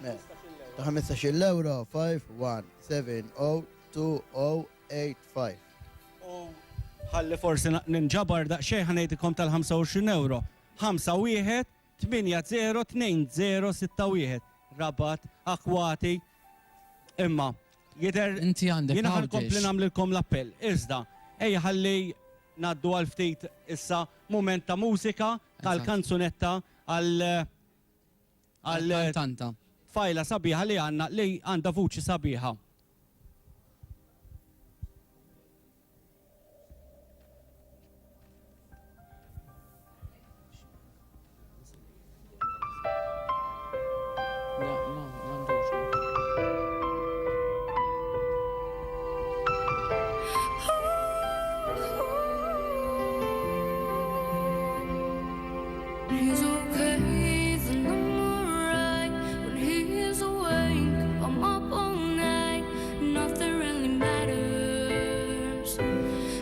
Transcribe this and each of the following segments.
Ta' 15 euro 51702085. Ħalli forsi ninġabar daqsxejn ħanejtikom tal-25 euro. 5-1-8-0-2-0-6-1. Rabat, akwati. Imma, jidher Inti għandek jiena għawdex. ħankompli nagħmlilkom l-appell. Iżda, ejja ħalli naddu għal ftit issa mument ta' mużika tal-kanzunetta għal Tanta. fajla sabiħa li għandha vuċi sabiħa. He's okay, then I'm alright. When he's awake, I'm up all night. Nothing really matters.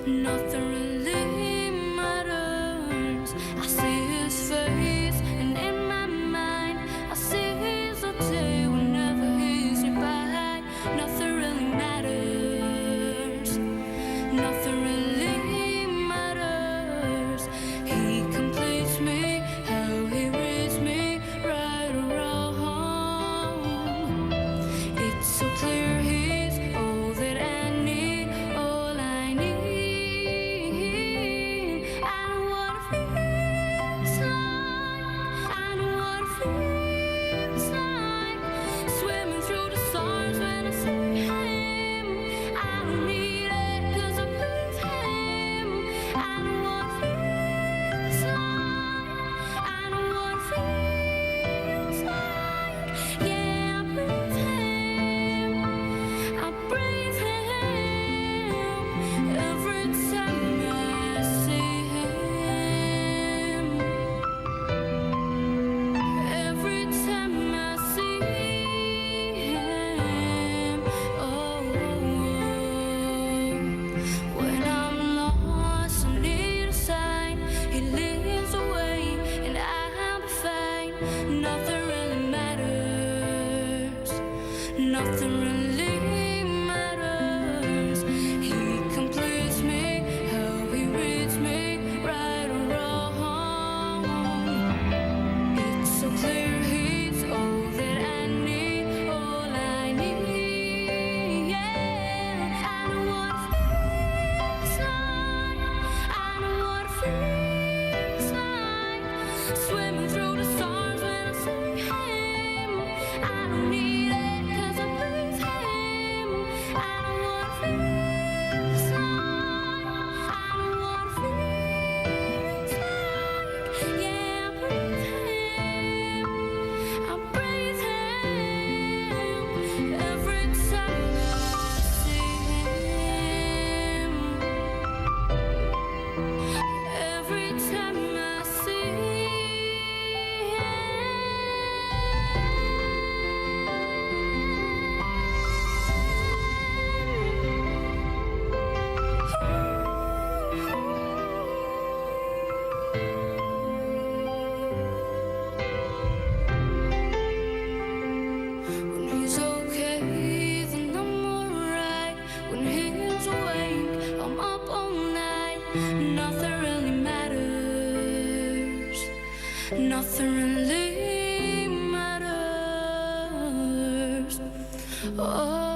Nothing really matters. I see his face, and in my mind, I see his day whenever he's nearby. Nothing really matters. Nothing really matters. He completes me. How he reads me, right or wrong. It's so clear he's all that I need, all I need. I know what it feels like. I know what it feels like. Swimming through the stars when I see him. I don't need it 'cause I breathe him. I know what it feels like. I know what it feels like. Yeah, I breathe him. I breathe him every time I see him. Every time I see him. Oh, when I'm lost, I need a sign. He leads the way, and I'll be fine. Nothing really matters. Nothing really matters. He completes me. How he reads me, right or wrong. It's so clear he's all that I need, all I need. Yeah, I know what it feels like. I know what it feels like. Swimming through the stars when I see him. I don't need it 'cause I breathe him. I know what it feels like. I know what it feels like. Yeah, I breathe him. I breathe him every time I see him. Every time I see When he's okay, then I'm alright. When he's awake, I'm up all night. Nothing really matters. Nothing really matters. Oh.